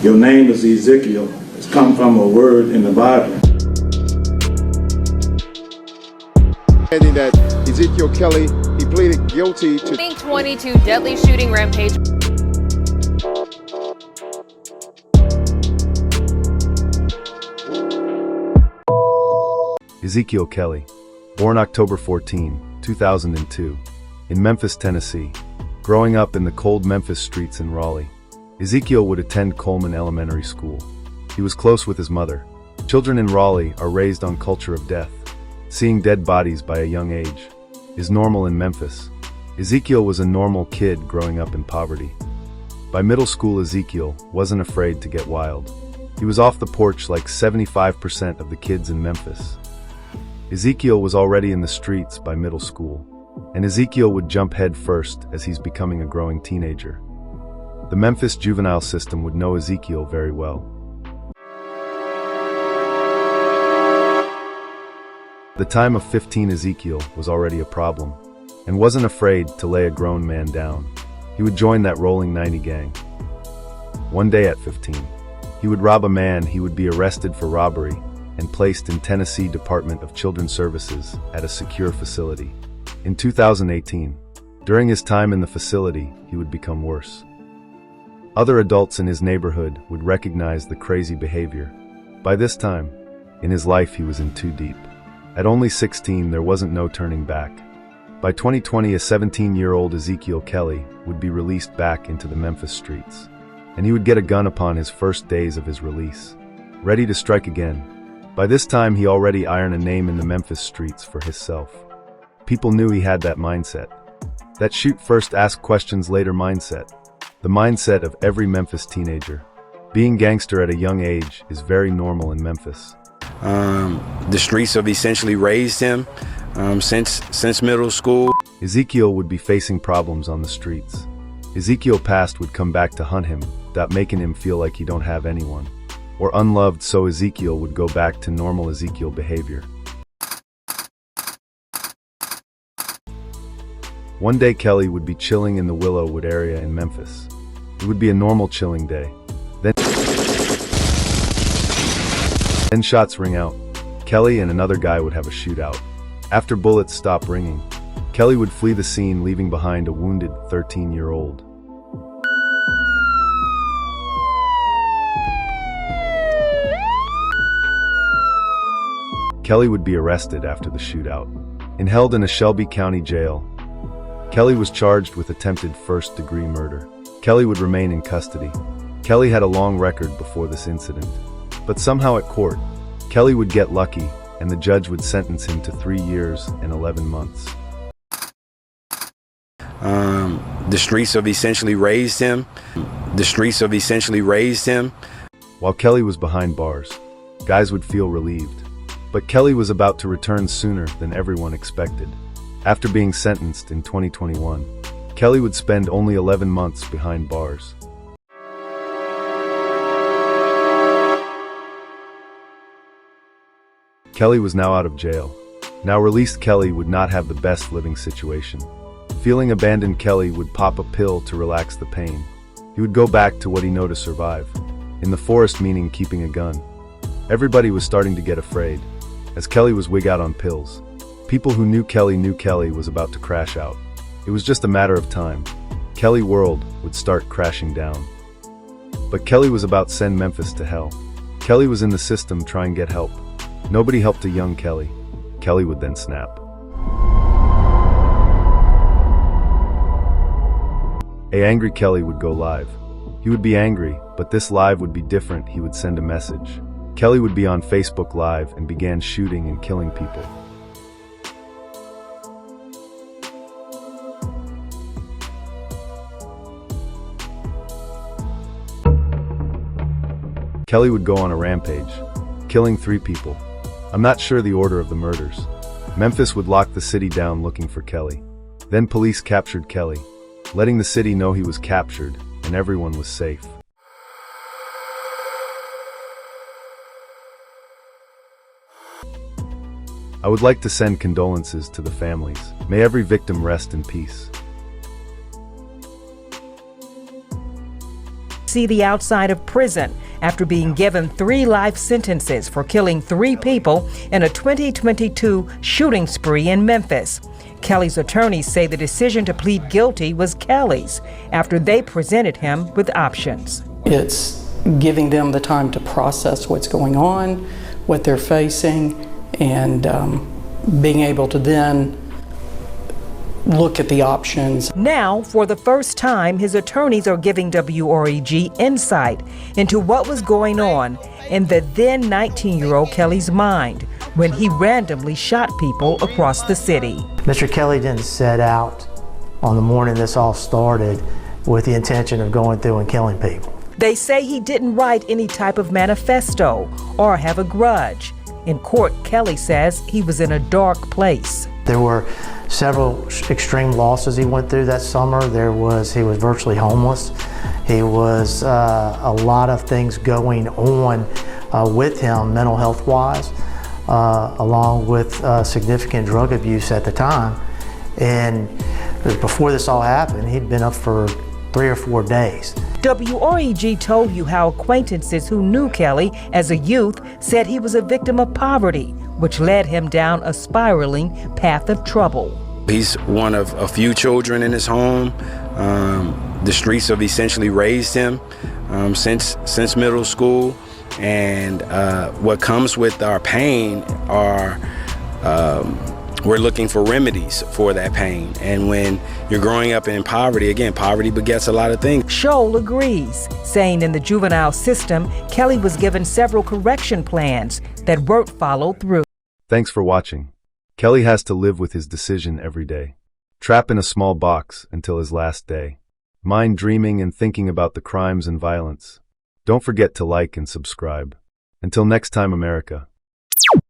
Your name is Ezekiel. It's come from a word in the Bible. Adding that Ezekiel Kelly, he pleaded guilty to 22 deadly shooting rampage. Ezekiel Kelly, born October 14, 2002, in Memphis, Tennessee. Growing up in the cold Memphis streets in Raleigh, Ezekiel would attend Coleman Elementary School. He was close with his mother. Children in Raleigh are raised on culture of death. Seeing dead bodies by a young age is normal in Memphis. Ezekiel was a normal kid growing up in poverty. By middle school, Ezekiel wasn't afraid to get wild. He was off the porch like 75% of the kids in Memphis. Ezekiel was already in the streets by middle school, and Ezekiel would jump head first as he's becoming a growing teenager. The Memphis juvenile system would know Ezekiel very well. The time of 15, Ezekiel was already a problem, and wasn't afraid to lay a grown man down. He would join that Rolling 90 gang. One day at 15, he would rob a man. He would be arrested for robbery and placed in Tennessee Department of Children's Services at a secure facility. In 2018, during his time in the facility, he would become worse. Other adults in his neighborhood would recognize the crazy behavior. By this time, in his life, he was in too deep. At only 16, there wasn't no turning back. By 2020, a 17-year-old Ezekiel Kelly would be released back into the Memphis streets, and he would get a gun upon his first days of his release, ready to strike again. By this time, he already earned a name in the Memphis streets for himself. People knew he had that mindset. That shoot first, ask questions later mindset. The mindset of every Memphis teenager. Being gangster at a young age is very normal in Memphis. The streets have essentially raised him since middle school. Ezekiel would be facing problems on the streets. Ezekiel past would come back to hunt him, that making him feel like he don't have anyone, or unloved, so Ezekiel would go back to normal Ezekiel behavior. One day Kelly would be chilling in the Willowwood area in Memphis. It would be a normal chilling day. Then shots ring out. Kelly and another guy would have a shootout. After bullets stop ringing, Kelly would flee the scene, leaving behind a wounded 13-year-old. Kelly would be arrested after the shootout and held in a Shelby County jail. Kelly was charged with attempted first-degree murder. Kelly would remain in custody. Kelly had a long record before this incident, but somehow at court, Kelly would get lucky and the judge would sentence him to 3 years and 11 months. The streets have essentially raised him. While Kelly was behind bars, guys would feel relieved. But Kelly was about to return sooner than everyone expected. After being sentenced in 2021, Kelly would spend only 11 months behind bars. Kelly was now out of jail. Now released Kelly would not have the best living situation. Feeling abandoned, Kelly would pop a pill to relax the pain. He would go back to what he knew to survive. In the forest, meaning keeping a gun. Everybody was starting to get afraid, as Kelly was wig out on pills. People who knew Kelly was about to crash out. It was just a matter of time. Kelly world would start crashing down. But Kelly was about to send Memphis to hell. Kelly was in the system trying to get help. Nobody helped a young Kelly. Kelly would then snap. A angry Kelly would go live. He would be angry, but this live would be different. He would send a message. Kelly would be on Facebook Live and began shooting and killing people. Kelly would go on a rampage, killing 3 people. I'm not sure the order of the murders. Memphis would lock the city down looking for Kelly. Then police captured Kelly, letting the city know he was captured and everyone was safe. I would like to send condolences to the families. May every victim rest in peace. see the outside of prison after being given 3 life sentences for killing 3 people in a 2022 shooting spree in Memphis. Kelly's attorneys say the decision to plead guilty was Kelly's after they presented him with options. It's giving them the time to process what's going on, what they're facing, and being able to then look at the options. Now, for the first time, his attorneys are giving WREG insight into what was going on in the then 19-year-old Kelly's mind when he randomly shot people across the city. Mr. Kelly didn't set out on the morning this all started with the intention of going through and killing people. They say he didn't write any type of manifesto or have a grudge. In court, Kelly says he was in a dark place. There were several extreme losses he went through that summer. He was virtually homeless. He was a lot of things going on with him mental health wise, along with significant drug abuse at the time. And before this all happened, he'd been up for 3 or 4 days. WREG told you how acquaintances who knew Kelly as a youth said he was a victim of poverty, which led him down a spiraling path of trouble. He's one of a few children in his home. The streets have essentially raised him since middle school. And what comes with our pain are we're looking for remedies for that pain. And when you're growing up in poverty, again, poverty begets a lot of things. Scholl agrees, saying in the juvenile system, Kelly was given several correction plans that weren't followed through. Thanks for watching. Kelly has to live with his decision every day. Trapped in a small box until his last day. Mind dreaming and thinking about the crimes and violence. Don't forget to like and subscribe. Until next time, America.